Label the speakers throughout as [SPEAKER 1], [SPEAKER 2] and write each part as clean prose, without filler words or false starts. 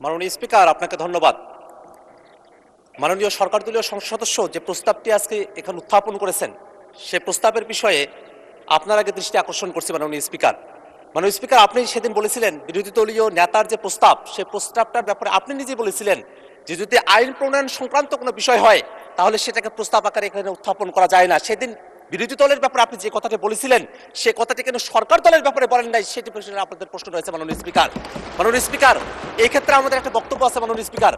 [SPEAKER 1] মাননীয় স্পিকার, আপনাকে ধন্যবাদ। মাননীয় সরকার দলীয় সংসদ সদস্য যে প্রস্তাবটি আজকে এখানে উত্থাপন করেছেন, সে প্রস্তাবের বিষয়ে আপনার আগে দৃষ্টি আকর্ষণ করছে। মাননীয় স্পিকার, আপনি সেদিন বলেছিলেন বিরোধী দলীয় নেতার যে প্রস্তাব, সেই প্রস্তাবটার ব্যাপারে আপনি নিজেই বলেছিলেন যে যদি আইন প্রণয়ন সংক্রান্ত কোনো বিষয় হয় তাহলে সেটাকে প্রস্তাব আকারে এখানে উত্থাপন করা যায় না। সেদিন বিরোধী দলের ব্যাপারে আপনি যে কথাটি বলেছিলেন, সে কথাটি কেন সরকার দলের ব্যাপারে বলেন নাই, সেটি প্রশ্নে আপনাদের প্রশ্ন রয়েছে। মাননীয় স্পিকার, এই ক্ষেত্রে আমাদের একটা বক্তব্য আছে। মাননীয় স্পিকার,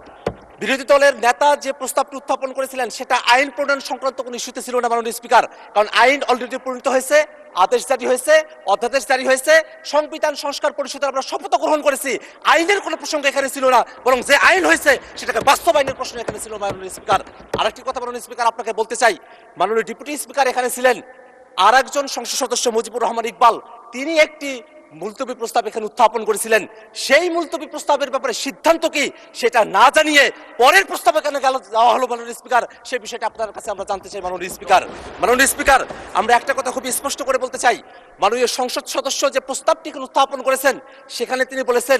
[SPEAKER 1] বিরোধী দলের নেতা যে প্রস্তাবটি উত্থাপন করেছিলেন সেটা আইন প্রণয়ন সংক্রান্ত কোনো ইস্যুতে ছিল না। মাননীয় স্পিকার, কারণ আইন অলরেডি প্রণীত হয়েছে, আদেশ জারি হয়েছে, অধ্যাদেশ জারি হয়েছে, সংবিধান সংস্কার পরিষদের আমরা শপথ গ্রহণ করেছি। আইনের কোনো প্রসঙ্গ এখানে ছিল না, বরং যে আইন হয়েছে সেটাকে বাস্তবায়নের প্রশ্ন এখানে ছিল। মাননীয় স্পিকার, আরেকটি কথা মাননীয় স্পিকার আপনাকে বলতে চাই, মাননীয় ডেপুটি স্পিকার এখানে ছিলেন, আর একজন সংসদ সদস্য মুজিবুর রহমান ইকবাল, তিনি একটি মুলতবি প্রস্তাব এখানে উত্থাপন করেছিলেন। সেই মুলতবি প্রস্তাবের ব্যাপারে সিদ্ধান্ত কি সেটা না জানিয়ে পরের প্রস্তাবে কেন দেওয়া হলো মাননীয় স্পিকার, সেই বিষয়টা আপনার কাছে আমরা জানতে চাই। মাননীয় স্পিকার, আমরা একটা কথা খুবই স্পষ্ট করে বলতে চাই, মাননীয় সংসদ সদস্য যে প্রস্তাবটি এখানে উত্থাপন করেছেন সেখানে তিনি বলেছেন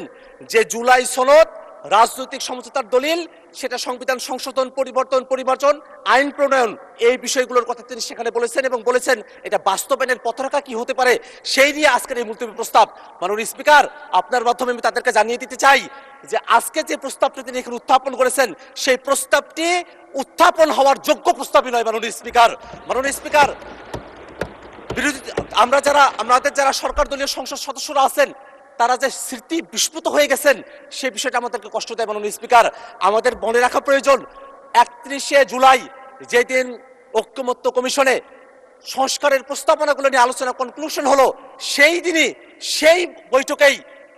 [SPEAKER 1] যে জুলাই সনদ রাজনৈতিক সমঝোতার দলিল, সেটা সংবিধান সংশোধন, পরিবর্তন, আইন প্রণয়ন, এই বিষয়গুলোর কথা তিনি সেখানে বলেছেন এবং বলেছেন এটা বাস্তবায়নের পথরেখা কি হতে পারে সেই নিয়ে আজকের এই মুলতবি প্রস্তাব। মাননীয় স্পিকার, আপনার মাধ্যমে আমি তাদেরকে জানিয়ে দিতে চাই যে আজকে যে প্রস্তাবটি তিনি এখানে উত্থাপন করেছেন সেই প্রস্তাবটি উত্থাপন হওয়ার যোগ্য প্রস্তাবই নয়। মাননীয় স্পিকার, আমাদের যারা সরকার দলীয় সংসদ সদস্যরা আছেন তারা যে স্মৃতি বিস্মৃত হয়ে গেছেন সেই বিষয়টা আমাদেরকে কষ্ট দেয়। মাননীয় স্পিকার, আমাদের মনে রাখা প্রয়োজন 31শে জুলাই যেদিন ঐকমত্য কমিশনে সংস্কারের প্রস্তাবনাগুলো নিয়ে আলোচনা কনক্লুশন হলো, সেই দিনই সেই বৈঠকেই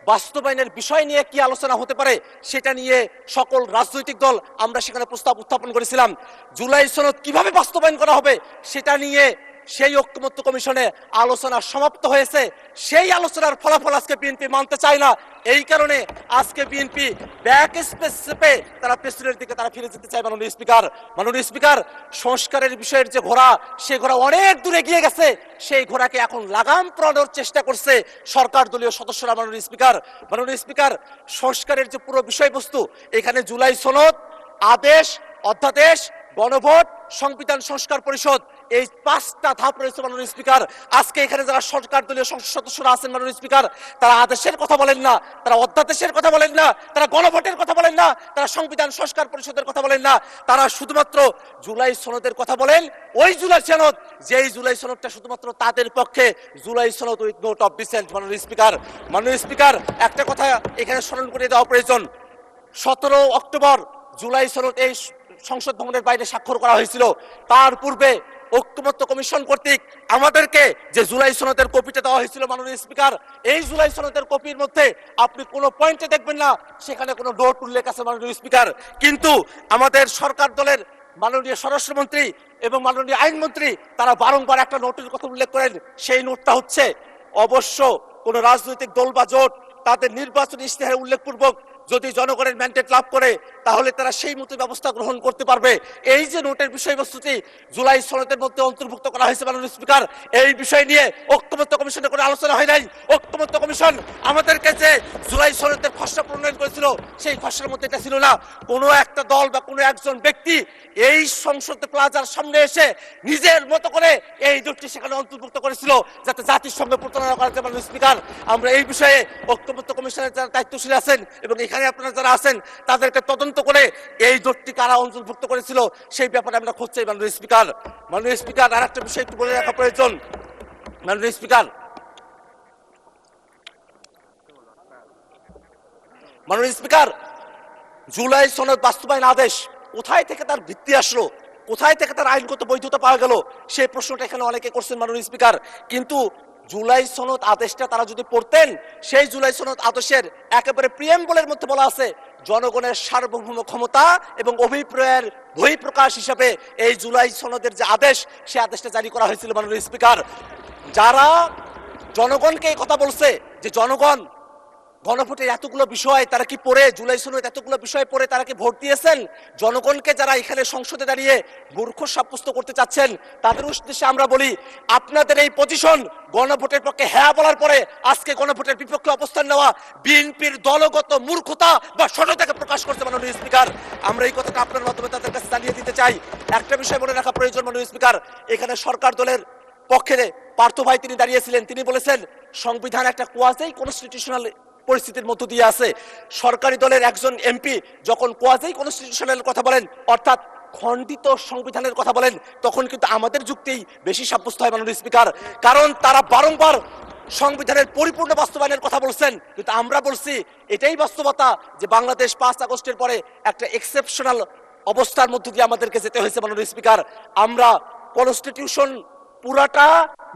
[SPEAKER 1] বাস্তবায়নের বিষয় নিয়ে কি আলোচনা হতে পারে সেটা নিয়ে সকল রাজনৈতিক দল আমরা সেখানে প্রস্তাব উত্থাপন করেছিলাম। জুলাই সনদ কিভাবে বাস্তবায়ন করা হবে সেটা নিয়ে সেই ঐকমত্য কমিশনে আলোচনা সমাপ্ত হয়েছে। সেই আলোচনার ফলাফল আজকে বিএনপি মানতে চায় না। এই কারণে আজকে বিএনপি ব্যাক স্পেসে তারা প্রেসিডেন্টের দিকে তারা ফিরে যেতে চায়। মাননীয় স্পিকার, সংস্কারের বিষয়ের যে ঘোড়া, সেই ঘোড়া অনেক দূরে গিয়ে গেছে। সেই ঘোড়াকে এখন লাগাম পরানোর চেষ্টা করছে সরকার দলীয় সদস্যরা। মাননীয় স্পিকার, সংস্কারের যে পুরো বিষয়বস্তু, এখানে জুলাই সনদ, আদেশ, অধ্যাদেশ, গণভোট, সংবিধান সংস্কার পরিষদ, এই 5টা ধাপ রয়েছে। মাননীয় স্পিকার, আজকে এখানে যারা সরকার দলীয় সংসদ সদস্যরা আছেন মাননীয় স্পিকার, তারা আদেশের কথা বলেন না, তারা অধ্যাদেশের কথা বলেন না, তারা গণভোটের কথা বলেন না, তারা সংবিধান সংস্কার পরিষদের কথা বলেন না, তারা শুধুমাত্র জুলাই সনদের কথা বলেন। ওই জুলাই সনদ, যেই জুলাই সনদটা শুধুমাত্র তাদের পক্ষে জুলাই সনদ উইথ নোট অফ ডিসেন্ট। মাননীয় স্পিকার, একটা কথা এখানে স্মরণ করে দেওয়া প্রয়োজন, 17 অক্টোবর জুলাই সনদ এই সংসদ ভবনের বাইরে স্বাক্ষর করা হয়েছিল। তার পূর্বে ঐকমত্য কমিশন কর্তৃক আমাদেরকে যে জুলাই সনদের কপিটা দেওয়া হয়েছিল মাননীয় স্পিকার, এই জুলাই সনদের কপির মধ্যে আপনি কোনো পয়েন্টে দেখবেন না সেখানে কোনো নোট উল্লেখ আছে। মাননীয় স্পিকার, কিন্তু আমাদের সরকার দলের মাননীয় স্বরাষ্ট্রমন্ত্রী এবং মাননীয় আইনমন্ত্রী তারা বারংবার একটা নোটের কথা উল্লেখ করেন। সেই নোটটা হচ্ছে অবশ্য কোন রাজনৈতিক দল বা জোট তাদের নির্বাচনী ইশতেহারে উল্লেখপূর্বক যদি জনগণের ম্যান্ডেট লাভ করে তাহলে তারা সেই মতো ব্যবস্থা গ্রহণ করতে পারবে। এই যে নোটের বিষয়বস্তুটি জুলাই সনদের মধ্যে অন্তর্ভুক্ত করা হয়েছে মাননীয় স্পিকার, এই বিষয় নিয়ে ঐকমত্য কমিশনে কোনো আলোচনা হয় নাই। ঐকমত্য কমিশন আমাদেরকে যে জুলাই সনদের খসড়া প্রণয়ন করেছিল সেই খসড়ার মধ্যে এটা ছিল না। কোনো একটা দল বা কোনো একজন ব্যক্তি এই সংসদ প্লাজার সামনে এসে নিজের মতো করে এই নোটটি সেখানে অন্তর্ভুক্ত করেছিল যাতে জাতির সঙ্গে প্রতারণা করা যায়। মাননীয় স্পিকার, আমরা এই বিষয়ে ঐকমত্য কমিশনের যারা দায়িত্বশীল আছেন এবং এখানে আপনারা যারা আছেন তাদেরকে তদন্ত করে এই জোটটি কারা অন্তর্ভুক্ত করেছিল সেই ব্যাপারে আমরা খোঁজ চাই। মাননীয় স্পিকার, আর একটা বিষয় একটু বলে রাখা প্রয়োজন। মাননীয় স্পিকার, জুলাই সনদ বাস্তবায়ন আদেশ কোথায় থেকে তার ভিত্তি আসলো, কোথায় থেকে তার আইনগত বৈধতা পাওয়া গেল, সেই প্রশ্নটা এখানে অনেকে করছেন মাননীয় স্পিকার। কিন্তু জুলাই সনদ আদেশটা তারা যদি পড়তেন, সেই জুলাই সনদ আদেশের একেবারে প্রিয়াম্বলের মধ্যে বলা আছে জনগণের সার্বভৌম ক্ষমতা এবং অভিপ্রায়ের বহিঃপ্রকাশ হিসাবে এই জুলাই সনদের যে আদেশ, সেই আদেশটা জারি করা হয়েছিল। মাননীয় স্পিকার, যারা জনগণকে এই কথা বলছে যে জনগণ গণভোটের এতগুলো বিষয় তারা কি পড়ে, জুলাই সনদ এতগুলো বিষয় পড়ে তারা কি ভোট দিয়েছেন? জনগণকে যারা এখানে সংসদে দাঁড়িয়ে মূর্খ সাব্যস্ত করতে চাচ্ছেন তাদের উদ্দেশ্যে আমরা বলি, আপনাদের এই পজিশন গণভোটের পক্ষে হ্যাঁ বলার পরে আজকে গণভোটের বিপক্ষে অবস্থান নেওয়া বিএনপির দলগত মূর্খতা বা সততাকে করছে মাননীয় স্পিকার। আমরা এই কথাটা আপনার মাধ্যমে তাদের কাছে জানিয়ে দিতে চাই। একটা বিষয় মনে রাখা প্রয়োজন মাননীয় স্পিকার, এখানে সরকার দলের পক্ষে পার্থ ভাই তিনি দাঁড়িয়েছিলেন, তিনি বলেছেন সংবিধান একটা কোয়াজি কনস্টিটিউশনাল পরিস্থিতির মধ্য দিয়ে আছে। সরকারি দলের একজন এমপি যখন কোয়াজি কনস্টিটিউশনাল কথা বলেন, অর্থাৎ খণ্ডিত সংবিধানের কথা বলেন, তখন কিন্তু আমাদের যুক্তি বেশি সাব্যস্ত হয় মাননীয় স্পিকার। কারণ তারা বারংবার সংবিধানের পরিপূর্ণ বাস্তবায়নের কথা বলছেন, কিন্তু আমরা বলছি এটাই বাস্তবতা যে বাংলাদেশ 5 আগস্টের পরে একটা এক্সেপশনাল অবস্থার মধ্য দিয়ে আমাদেরকে যেতে হয়েছে মাননীয় স্পিকার। আমরা কনস্টিটিউশন পুরাটা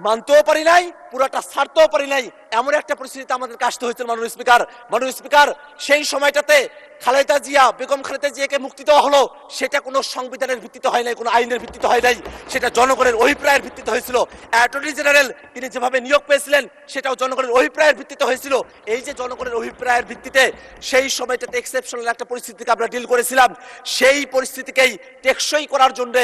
[SPEAKER 1] মানতেও পারি নাই, পুরাটা ছাড়তেও পারি নাই, এমন একটা পরিস্থিতিতে আমাদেরকে আসতে হয়েছিল মাননীয় স্পিকার। মাননীয় স্পিকার, সেই সময়টাতে খালেদা জিয়া, বেগম খালেদা জিয়াকে মুক্তি দেওয়া হলো, সেটা কোনো সংবিধানের ভিত্তিতে হয় নাই, কোনো আইনের ভিত্তিতে হয় নাই, সেটা জনগণের অভিপ্রায়ের ভিত্তিতে হয়েছিল। অ্যাটর্নি জেনারেল তিনি যেভাবে নিয়োগ পেয়েছিলেন সেটাও জনগণের অভিপ্রায়ের ভিত্তিতে হয়েছিল। এই যে জনগণের অভিপ্রায়ের ভিত্তিতে সেই সময়টাতে এক্সেপশনাল একটা পরিস্থিতিকে আমরা ডিল করেছিলাম, সেই পরিস্থিতিকেই টেকসই করার জন্য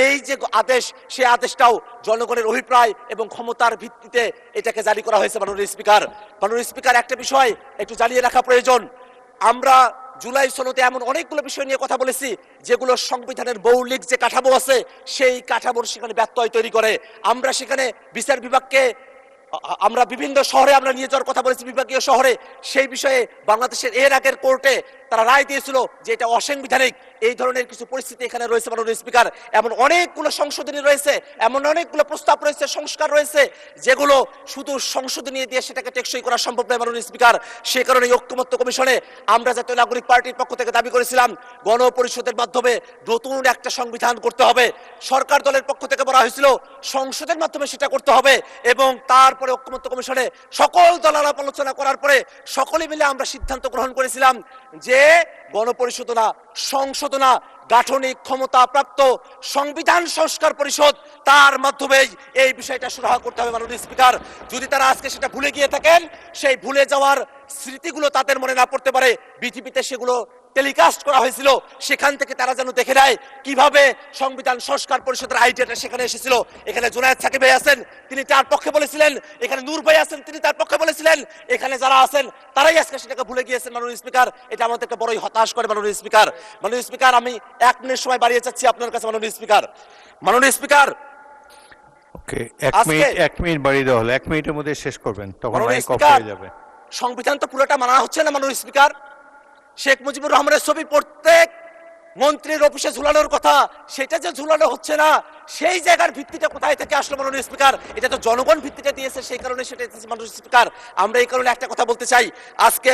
[SPEAKER 1] এই যে আদেশ, সেই আদেশটাও জনগণের অভিপ্রায় এবং ক্ষমতার ভিত্তিতে এটাকে জারি করা হয়েছে মাননীয় স্পিকার। মাননীয় স্পিকার, একটা বিষয় একটু জানিয়ে রাখা প্রয়োজন, আমরা জুলাই সনদে এমন অনেকগুলো বিষয় নিয়ে কথা বলেছি যেগুলো সংবিধানের মৌলিক যে কাঠামো আছে সেই কাঠামোর সেখানে ব্যত্যয় তৈরি করে। আমরা সেখানে বিচার বিভাগকে আমরা বিভিন্ন শহরে আমরা নিয়ে যাওয়ার কথা বলেছি, বিভাগীয় শহরে। সেই বিষয়ে বাংলাদেশের এর আগের কোর্টে তারা রায় দিয়েছিল যে এটা অসাংবিধানিক। এই ধরনের কিছু পরিস্থিতি এখানে রয়েছে মাননীয় স্পিকার। এমন অনেকগুলো সংশোধনী রয়েছে, এমন অনেকগুলো প্রস্তাব রয়েছে, সংস্কার রয়েছে, যেগুলো শুধু সংশোধনী দিয়ে সেটাকে টেকসই করা সম্ভব নয় মাননীয় স্পিকার। সে কারণে ঐক্যমত্য কমিশনে আমরা জাতীয় নাগরিক পার্টির পক্ষ থেকে দাবি করেছিলাম গণপরিষদের মাধ্যমে নতুন একটা সংবিধান করতে হবে। সরকার দলের পক্ষ থেকে বলা হয়েছিল সংসদের মাধ্যমে সেটা করতে হবে, এবং তারপরে ঐক্যমত্য কমিশনে সকল দল আলাপ আলোচনা করার পরে সকলে মিলে আমরা সিদ্ধান্ত গ্রহণ করেছিলাম যে গণপরিষদ না, সংশোধনা, গাঠনিক ক্ষমতা প্রাপ্ত সংবিধান সংস্কার পরিষদ, তার মাধ্যমেই এই বিষয়টা সুরাহা করতে হবে মাননীয় স্পিকার। যদি তারা আজকে সেটা ভুলে গিয়ে থাকেন, সেই ভুলে যাওয়ার স্মৃতিগুলো তাদের মনে না পড়তে পারে, বিটিভিতে সেগুলো টেলিকাস্ট করা হয়েছিল, সেখান থেকে তারা যেন দেখে নেয় কিভাবে সংবিধান সংস্কার পরিষদের আইডিয়াটা সেখানে এসেছিল। এখানে জুনায়েদ সাকিব ভাই আছেন, তিনি তার পক্ষে বলেছিলেন, এখানে নূর ভাই আছেন, তিনি তার পক্ষে বলেছিলেন, এখানে যারা আছেন তারাই আজকে সেটাকে ভুলে গিয়েছেন মাননীয় স্পিকার। এটা আমাদেরকে বড়ই হতাশ করে মাননীয় স্পিকার। মাননীয় স্পিকার, আমি 1 মিনিট সময় বাড়িয়ে চাচ্ছি আপনার কাছে মাননীয় স্পিকার। মাননীয় স্পিকার,
[SPEAKER 2] ওকে, 1 মিনিট বাড়িয়ে দেওয়া হলো, 1 মিনিটের মধ্যে শেষ করবেন, তখন মাইক অফ হয়ে যাবে।
[SPEAKER 1] সংবিধান তো পুরোটা মানা হচ্ছে না মাননীয় স্পিকার। শেখ মুজিবুর রহমানের ছবি প্রত্যেক মন্ত্রীর অফিসে ঝুলানোর কথা, সেটা যে ঝুলানো হচ্ছে না, সেই জায়গার ভিত্তিটা কোথায় থেকে আসলো মাননীয় স্পিকার? এটা তো জনগণ ভিত্তিটা দিয়েছে, সেই কারণে সেটা মাননীয় স্পিকার। আমরা এই কারণে একটা কথা বলতে চাই, আজকে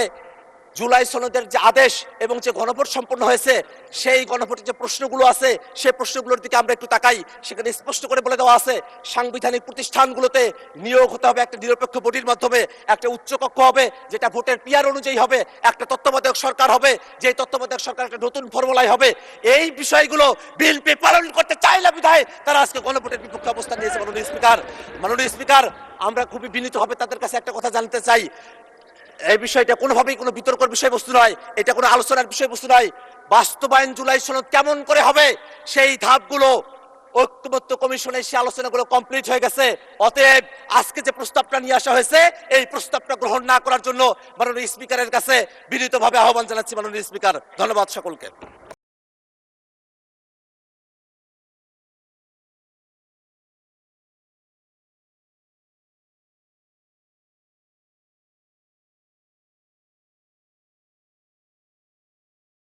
[SPEAKER 1] জুলাই সনদের যে আদেশ এবং যে গণভোট সম্পন্ন হয়েছে, সেই গণভোটের যে প্রশ্নগুলো আছে সেই প্রশ্নগুলোর দিকে আমরা একটু তাকাই। সেখানে স্পষ্ট করে বলে দেওয়া আছে সাংবিধানিক প্রতিষ্ঠানগুলোতে নিয়োগ হতে হবে একটা নিরপেক্ষ বডির মাধ্যমে, একটা উচ্চকক্ষ হবে যেটা ভোটের পিয়ার অনুযায়ী হবে, একটা তত্ত্বাবধায়ক সরকার হবে, যে তত্ত্বাবধায়ক সরকার একটা নতুন ফর্মুলায় হবে। এই বিষয়গুলো বিএনপি পালন করতে চায় না বিধায় তারা আজকে গণভোটের বিপক্ষে অবস্থান নিয়েছে মাননীয় স্পিকার। মাননীয় স্পিকার, আমরা খুবই বিনীতভাবে তাদের কাছে একটা কথা জানতে চাই, এই বিষয়টা কোনোভাবেই কোনো বিতর্কের বিষয়বস্তু নয়, এটা কোনো আলোচনার বিষয়বস্তু নয়। বাস্তবায়ন জুলাই সনদ কেমন করে হবে সেই ধাপগুলো ঐক্যমত্য কমিশনে সে আলোচনাগুলো কমপ্লিট হয়ে গেছে। অতএব আজকে যে প্রস্তাবটা নিয়ে আসা হয়েছে, এই প্রস্তাবটা গ্রহণ না করার জন্য মাননীয় স্পিকারের কাছে বিনীতভাবে আহ্বান জানাচ্ছি মাননীয় স্পিকার। ধন্যবাদ সকলকে।